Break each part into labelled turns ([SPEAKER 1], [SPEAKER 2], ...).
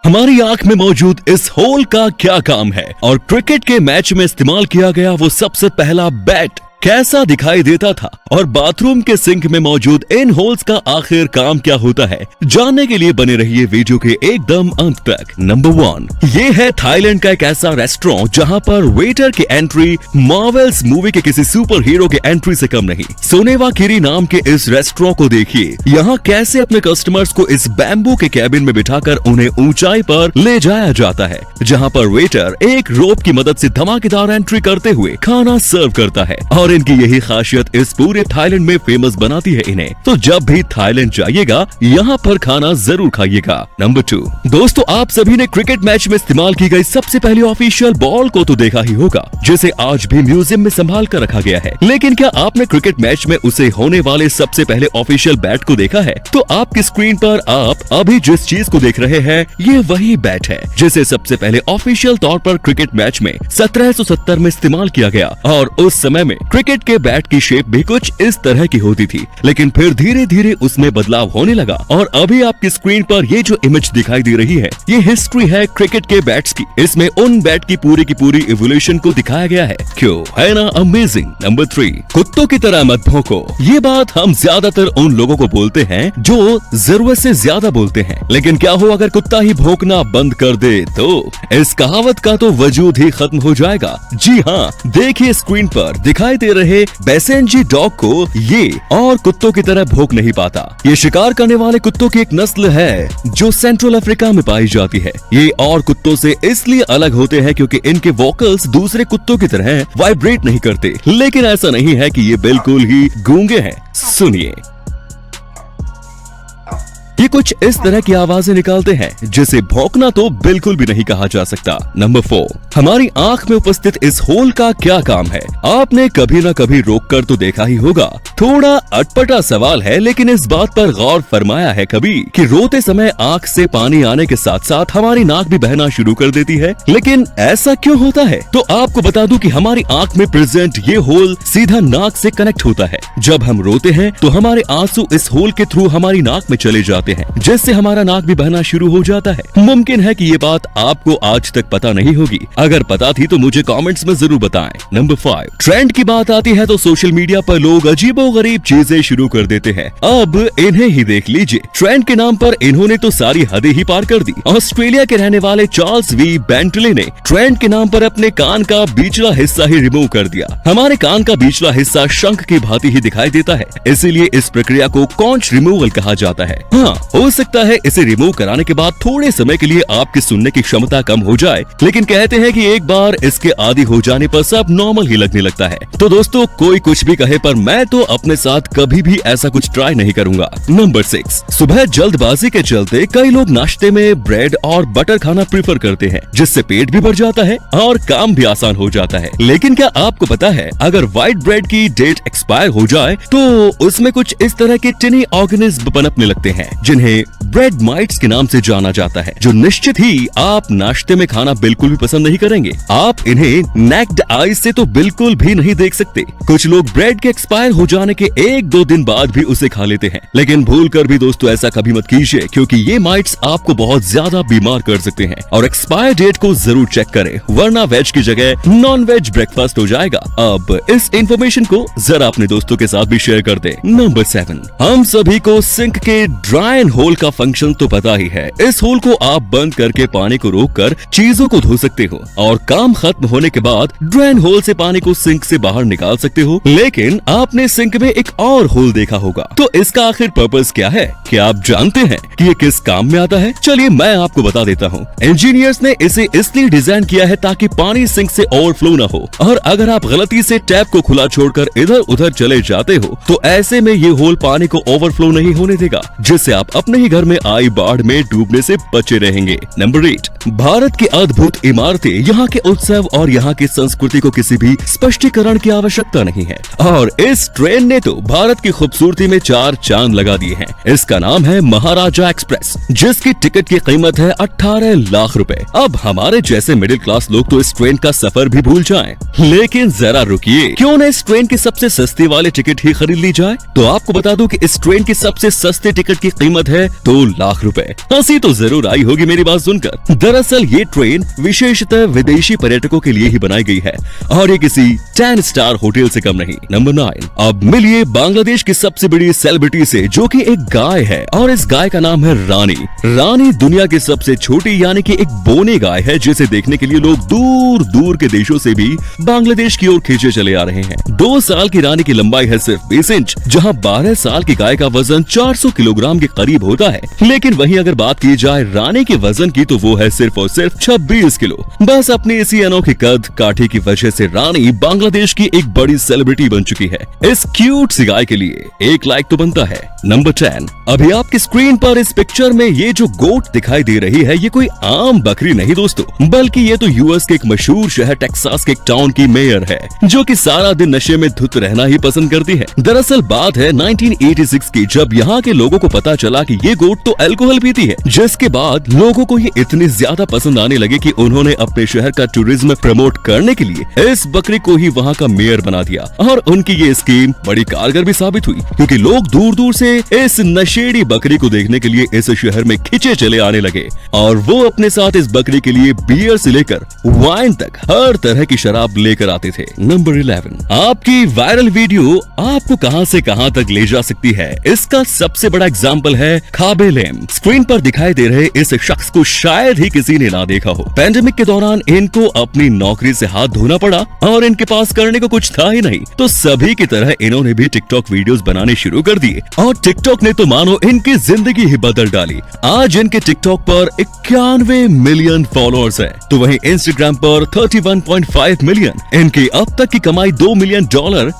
[SPEAKER 1] हमारी आंख में मौजूद इस होल का क्या काम है और क्रिकेट के मैच में इस्तेमाल किया गया वो सबसे पहला बैट कैसा दिखाई देता था और बाथरूम के सिंक में मौजूद इन होल्स का आखिर काम क्या होता है, जानने के लिए बने रहिए वीडियो के एकदम अंत तक। नंबर 1, ये है थाईलैंड का एक ऐसा रेस्टोरेंट जहां पर वेटर की एंट्री मार्वल्स मूवी के किसी सुपर हीरो के एंट्री से कम नहीं। सोनेवा किरी नाम के इस रेस्टोरेंट को देखिए, यहाँ कैसे अपने कस्टमर्स को इस बैम्बू के कैबिन में बिठाकर उन्हें ऊंचाई पर ले जाया जाता है, जहाँ पर वेटर एक रोप की मदद से धमाकेदार एंट्री करते हुए खाना सर्व करता है और इनकी यही खासियत इस पूरे थाईलैंड में फेमस बनाती है इन्हें। तो जब भी थाईलैंड जाइएगा यहाँ पर खाना जरूर खाइएगा। नंबर 2, दोस्तों आप सभी ने क्रिकेट मैच में इस्तेमाल की गई सबसे पहली ऑफिशियल बॉल को तो देखा ही होगा, जिसे आज भी म्यूजियम में संभाल कर रखा गया है। लेकिन क्या आपने क्रिकेट मैच में उसे होने वाले सबसे पहले ऑफिशियल बैट को देखा है? तो आपकी स्क्रीन पर आप अभी जिस चीज को देख रहे हैं ये वही बैट है जिसे सबसे पहले ऑफिशियल तौर पर क्रिकेट मैच में 1770 में इस्तेमाल किया गया। और उस समय में क्रिकेट के बैट की शेप भी कुछ इस तरह की होती थी, लेकिन फिर धीरे धीरे उसमें बदलाव होने लगा और अभी आपकी स्क्रीन पर ये जो इमेज दिखाई दे रही है ये हिस्ट्री है क्रिकेट के बैट्स की। इसमें उन बैट की पूरी इवोल्यूशन को दिखाया गया है। क्यों, है ना अमेजिंग। नंबर 3, कुत्तों की तरह मत भौंको। ये बात हम ज्यादातर उन लोगों को बोलते हैं जो जरूरत से ज्यादा बोलते हैं, लेकिन क्या हो अगर कुत्ता ही भौंकना बंद कर दे तो इस कहावत का तो वजूद ही खत्म हो जाएगा। जी हाँ, देखिए स्क्रीन पर दिखाई दे रहे बैसेंजी डॉग को ये और कुत्तों की तरह भौंक नहीं पाता। ये शिकार करने वाले कुत्तों की एक नस्ल है जो सेंट्रल अफ्रीका में पाई जाती है। ये और कुत्तों से इसलिए अलग होते हैं क्योंकि इनके वोकल्स दूसरे कुत्तों की तरह वाइब्रेट नहीं करते। लेकिन ऐसा नहीं है कि ये बिल्कुल ही गूंगे हैं। सुनिए, ये कुछ इस तरह की आवाजें निकालते हैं जिसे भौंकना तो बिल्कुल भी नहीं कहा जा सकता। नंबर 4, हमारी आंख में उपस्थित इस होल का क्या काम है? आपने कभी न कभी रोक कर तो देखा ही होगा। थोड़ा अटपटा सवाल है, लेकिन इस बात पर गौर फरमाया है कभी कि रोते समय आंख से पानी आने के साथ साथ हमारी नाक भी बहना शुरू कर देती है? लेकिन ऐसा क्यों होता है? तो आपको बता दूं कि हमारी आंख में प्रेजेंट ये होल सीधा नाक से कनेक्ट होता है। जब हम रोते हैं तो हमारे आंसू इस होल के थ्रू हमारी नाक में चले जाते हैं, जिससे हमारा नाक भी बहना शुरू हो जाता है। मुमकिन है कि ये बात आपको आज तक पता नहीं होगी। अगर पता थी तो मुझे कमेंट्स में जरूर बताएं। नंबर 5, ट्रेंड की बात आती है तो सोशल मीडिया पर लोग अजीबोगरीब चीजें शुरू कर देते हैं। अब इन्हें ही देख लीजिए। ट्रेंड के नाम पर इन्होंने तो सारी हदें ही पार कर दी। ऑस्ट्रेलिया के रहने वाले चार्ल्स वी बेंटले ने ट्रेंड के नाम पर अपने कान का बीचला हिस्सा ही रिमूव कर दिया। हमारे कान का बीचला हिस्सा शंख की भांति ही दिखाई देता है, इसीलिए इस प्रक्रिया को कॉन्च रिमूवल कहा जाता है। हाँ, हो सकता है इसे रिमूव कराने के बाद थोड़े समय के लिए आपकी सुनने की क्षमता कम हो जाए, लेकिन कहते हैं कि एक बार इसके आदी हो जाने पर सब नॉर्मल ही लगने लगता है। तो दोस्तों कोई कुछ भी कहे पर मैं तो अपने साथ कभी भी ऐसा कुछ ट्राई नहीं करूंगा। नंबर 6, सुबह जल्दबाजी के चलते कई लोग नाश्ते में ब्रेड और बटर खाना प्रीफर करते हैं, जिससे पेट भी भर जाता है और काम भी आसान हो जाता है। लेकिन क्या आपको पता है अगर व्हाइट ब्रेड की डेट एक्सपायर हो जाए तो उसमें कुछ इस तरह के टिनी ऑर्गेनिज्म पनपने लगते हैं जिन्हें ब्रेड माइट्स के नाम से जाना जाता है, जो निश्चित ही आप नाश्ते में खाना बिल्कुल भी पसंद नहीं करेंगे। आप इन्हें नेक्ड आईज से तो बिल्कुल भी नहीं देख सकते। कुछ लोग ब्रेड के एक्सपायर हो जाने के 1-2 दिन बाद भी उसे खा लेते हैं, लेकिन भूल कर भी दोस्तों ऐसा कभी मत कीजिए, क्योंकि ये माइट्स आपको बहुत ज्यादा बीमार कर सकते हैं। और एक्सपायर डेट को जरूर चेक करें, वरना वेज की जगह नॉन वेज ब्रेकफास्ट हो जाएगा। अब इस इंफॉर्मेशन को जरा अपने दोस्तों के साथ भी शेयर कर दे। नंबर 7, हम सभी को सिंक के ड्राई होल का फंक्शन तो पता ही है। इस होल को आप बंद करके पानी को रोककर चीजों को धो सकते हो और काम खत्म होने के बाद ड्रेन होल से पानी को सिंक से बाहर निकाल सकते हो। लेकिन आपने सिंक में एक और होल देखा होगा, तो इसका आखिर पर्पस क्या है? क्या आप जानते हैं कि ये किस काम में आता है? चलिए मैं आपको बता देता हूँ। इंजीनियर्स ने इसे इसलिए डिजाइन किया है ताकि पानी सिंक से ओवरफ्लो न हो, और अगर आप गलती से टैप को खुला छोड़कर इधर उधर चले जाते हो तो ऐसे में ये होल पानी को ओवरफ्लो नहीं होने देगा, जिससे आप अपने ही घर में आई बाढ़ में डूबने से बचे रहेंगे। नंबर 8, भारत की अद्भुत इमारतें, यहाँ के उत्सव और यहाँ की संस्कृति को किसी भी स्पष्टीकरण की आवश्यकता नहीं है, और इस ट्रेन ने तो भारत की खूबसूरती में 4 चांद लगा दिए हैं। इसका नाम है महाराजा एक्सप्रेस, जिसकी टिकट की कीमत है 18 लाख रुपए। अब हमारे जैसे मिडिल क्लास लोग तो इस ट्रेन का सफर भी भूल जाएं, लेकिन जरा रुकिए, क्यों न इस ट्रेन की सबसे सस्ती वाली टिकट ही खरीद ली जाए? तो आपको बता दूं कि इस ट्रेन की सबसे सस्ती टिकट की कीमत कीमत है 2 लाख रुपए। हंसी तो जरूर आई होगी मेरी बात सुनकर। दरअसल ये ट्रेन विशेषतः विदेशी पर्यटकों के लिए ही बनाई गई है और ये किसी 10 स्टार होटल से कम नहीं। नंबर 9, अब मिलिए बांग्लादेश की सबसे बड़ी सेलिब्रिटी से, जो कि एक गाय है और इस गाय का नाम है रानी। रानी दुनिया की सबसे छोटी यानी कि एक बोनी गाय है, जिसे देखने के लिए लोग दूर दूर के देशों से भी बांग्लादेश की ओर खींचे चले आ रहे हैं। 2 साल की रानी की लंबाई है सिर्फ 20 इंच, जहां 12 साल की गाय का वजन 400 किलोग्राम के करीब होता है। लेकिन वहीं अगर बात की जाए रानी के वजन की तो वो है सिर्फ और सिर्फ 26 किलो। बस अपनी इसी अनोखी कद काठी की वजह से रानी बांग्लादेश की एक बड़ी सेलिब्रिटी बन चुकी है। इस क्यूट सी गाय के लिए 1 लाइक तो बनता है। नंबर 10, अभी आपकी स्क्रीन पर इस पिक्चर में ये जो गोट दिखाई दे रही है, ये कोई आम बकरी नहीं दोस्तों, बल्कि ये तो यूएस के एक मशहूर शहर टेक्सास के एक टाउन की मेयर है, जो कि सारा दिन नशे में धुत रहना ही पसंद करती है। दरअसल बात है 1986 की, जब यहाँ के लोगों को पता चला कि ये गोट तो अल्कोहल पीती है, जिसके बाद लोगों को ये इतनी ज्यादा पसंद आने लगे कि उन्होंने अपने शहर का टूरिज्म प्रमोट करने के लिए इस बकरी को ही वहाँ का मेयर बना दिया। और उनकी ये स्कीम बड़ी कारगर भी साबित हुई, क्योंकि लोग दूर दूर से इस नशेड़ी बकरी को देखने के लिए इस शहर में खिंचे चले आने लगे और वो अपने साथ इस बकरी के लिए बियर से लेकर वाइन तक हर तरह की शराब लेकर आते थे। नंबर 11, आपकी वायरल वीडियो आपको कहां से कहां तक ले जा सकती है, इसका सबसे बड़ा एग्जाम्पल है खाबे लेम। स्क्रीन पर दिखाई दे रहे इस शख्स को शायद ही किसी ने ना देखा हो। पैंडेमिक के दौरान इनको अपनी नौकरी से हाथ धोना पड़ा और इनके पास करने को कुछ था ही नहीं, तो सभी की तरह इन्होंने भी टिकटॉक वीडियोस बनाने शुरू कर दिए और टिकटॉक ने तो मानो इनकी जिंदगी ही बदल डाली। आज इनके टिकटॉक पर 91 मिलियन फॉलोअर्स हैं, तो वहीं इंस्टाग्राम पर 31.5 मिलियन। इनकी अब तक की कमाई $2 मिलियन।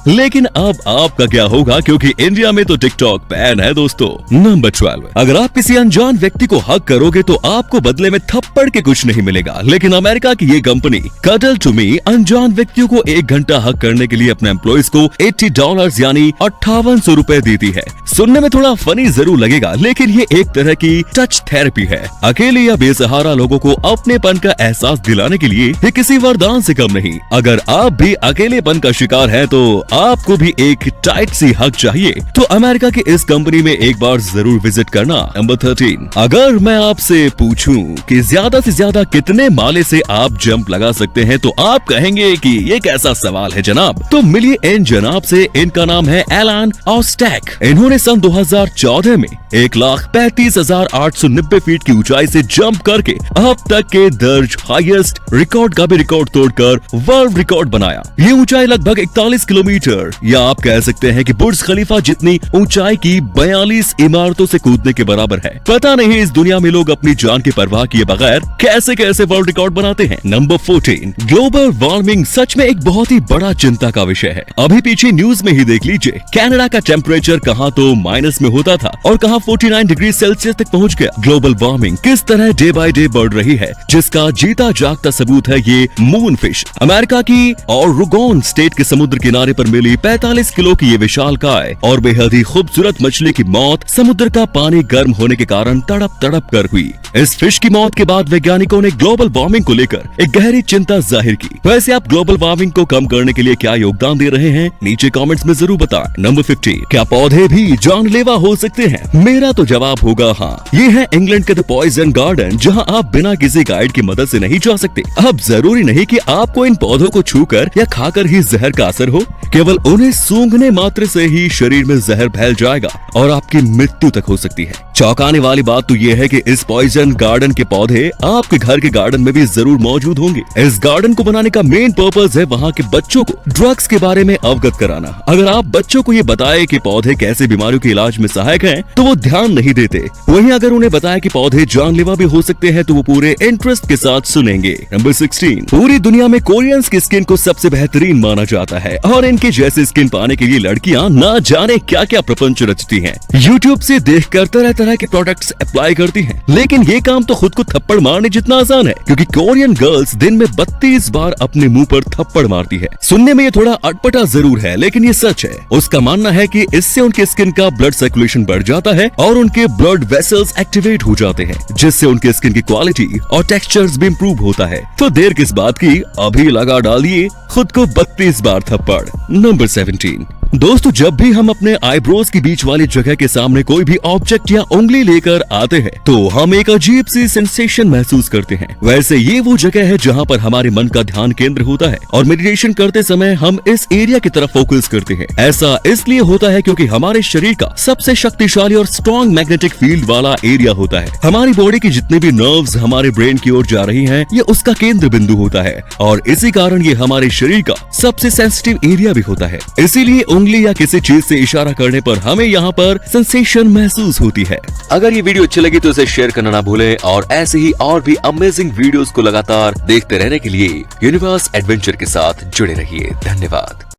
[SPEAKER 1] लेकिन अब आपका क्या होगा, क्योंकि इंडिया में तो टिकटॉक बैन है दोस्तों। नंबर 12, अगर आप किसी अनजान व्यक्ति को हक करोगे तो आपको बदले में थप्पड़ के कुछ नहीं मिलेगा, लेकिन अमेरिका की ये कंपनी कडल टू मी अनजान व्यक्तियों को 1 घंटा हक करने के लिए अपने एम्प्लॉइज को $80 यानी 5800 रुपए देती है। सुनने में थोड़ा फनी जरूर लगेगा, लेकिन ये एक तरह की टच थेरेपी है। अकेले या बेसहारा लोगों को अपनेपन का एहसास दिलाने के लिए ये किसी वरदान से कम नहीं। अगर आप भी अकेलेपन का शिकार हैं तो आपको भी एक टाइट सी हक चाहिए, तो अमेरिका की इस कंपनी में एक बार जरूर विजिट करना। नंबर 13, अगर मैं आपसे पूछूं कि ज्यादा से ज्यादा कितने माले से आप जंप लगा सकते हैं, तो आप कहेंगे कि ये कैसा सवाल है जनाब। तो मिलिए इन जनाब से, इनका नाम है एलन ऑस्टैक। इन्होंने सन 2014 में 1,35,890 फीट की ऊंचाई से जंप करके अब तक के दर्ज हाईएस्ट रिकॉर्ड का भी रिकॉर्ड तोड़कर वर्ल्ड रिकॉर्ड बनाया। ये ऊंचाई लगभग 41 किलोमीटर या आप कह सकते हैं कि बुर्ज खलीफा जितनी ऊंचाई की 42 इमारतों से कूदने के बराबर है। पता नहीं इस दुनिया में लोग अपनी जान की परवाह किए बगैर कैसे कैसे वर्ल्ड रिकॉर्ड बनाते हैं। नंबर 14, ग्लोबल वार्मिंग सच में एक बहुत ही बड़ा चिंता का विषय है। अभी पीछे न्यूज में ही देख लीजिए, कनाडा का टेम्परेचर कहाँ तो माइनस में होता था और कहाँ 49 डिग्री सेल्सियस तक पहुँच गया। ग्लोबल वार्मिंग किस तरह डे बाय डे बढ़ रही है, जिसका जीता जागता सबूत है ये मून फिश। अमेरिका की ओरेगोन स्टेट के समुद्र किनारे पर मिली 45 किलो की ये विशालकाय और बेहद ही खूबसूरत मछली की मौत समुद्र का पानी गर्म होने के कारण तड़प तड़प कर हुई। इस फिश की मौत के बाद वैज्ञानिकों ने ग्लोबल वार्मिंग को लेकर एक गहरी चिंता जाहिर की। वैसे आप ग्लोबल वार्मिंग को कम करने के लिए क्या योगदान दे रहे हैं, नीचे कमेंट्स में जरूर बताएं। नंबर 50, क्या पौधे भी जानलेवा हो सकते हैं? मेरा तो जवाब होगा हाँ। ये है इंग्लैंड के द पॉइजन गार्डन, जहाँ आप बिना किसी गाइड की मदद से नहीं जा सकते। अब जरूरी नहीं कि आपको इन पौधों को छूकर या खाकर ही जहर का असर हो, केवल उन्हें सूंघने मात्र से ही शरीर में जहर फैल जाएगा और आपकी मृत्यु तक हो सकती है। चौंकाने वाली बात तो ये है कि इस पॉइजन गार्डन के पौधे आपके घर के गार्डन में भी जरूर मौजूद होंगे। इस गार्डन को बनाने का मेन पर्पस है वहाँ के बच्चों को ड्रग्स के बारे में अवगत कराना। अगर आप बच्चों को ये बताए कि पौधे कैसे बीमारियों के इलाज में सहायक हैं, तो वो ध्यान नहीं देते। वहीं अगर उन्हें बताया कि पौधे जानलेवा भी हो सकते हैं, तो वो पूरे इंटरेस्ट के साथ सुनेंगे। नंबर 16, पूरी दुनिया में कोरियंस की स्किन को सबसे बेहतरीन माना जाता है और इनके जैसे स्किन पाने के लिए लड़कियां ना जाने क्या क्या प्रपंच रचती हैं। यूट्यूब से देखकर तरह तरह के प्रोडक्ट्स अप्लाई करती हैं, लेकिन ये काम तो खुद को थप्पड़ मारने जितना आसान है, क्योंकि कोरियन गर्ल्स दिन में 32 बार अपने मुंह पर थप्पड़ मारती है। सुनने में ये थोड़ा अटपटा जरूर है, लेकिन ये सच है। उसका मानना है कि इससे उनके स्किन का ब्लड सर्कुलेशन बढ़ जाता है और उनके ब्लड वेसल्स एक्टिवेट हो जाते हैं, जिससे उनके स्किन की क्वालिटी और टेक्सचर्स भी इम्प्रूव होता है। तो देर किस बात की, अभी लगा डालिए खुद को 32 बार थप्पड़। नंबर 17, दोस्तों, जब भी हम अपने आईब्रोज की बीच वाली जगह के सामने कोई भी ऑब्जेक्ट या उंगली लेकर आते हैं तो हम एक अजीब सी सेंसेशन महसूस करते हैं। वैसे ये वो जगह है जहाँ पर हमारे मन का ध्यान केंद्र होता है और मेडिटेशन करते समय हम इस एरिया की तरफ फोकस करते हैं। ऐसा इसलिए होता है क्योंकि हमारे शरीर का सबसे शक्तिशाली और स्ट्रॉन्ग मैग्नेटिक फील्ड वाला एरिया होता है। हमारी बॉडी की जितनी भी नर्व्स हमारे ब्रेन की ओर जा रही हैं, ये उसका केंद्र बिंदु होता है और इसी कारण ये हमारे शरीर का सबसे सेंसिटिव एरिया भी होता है। इसीलिए उंगली या किसी चीज से इशारा करने पर हमें यहाँ पर सेंसेशन महसूस होती है।
[SPEAKER 2] अगर ये वीडियो अच्छी लगी तो इसे शेयर करना ना भूलें और ऐसे ही और भी अमेजिंग वीडियोस को लगातार देखते रहने के लिए यूनिवर्स एडवेंचर के साथ जुड़े रहिए। धन्यवाद।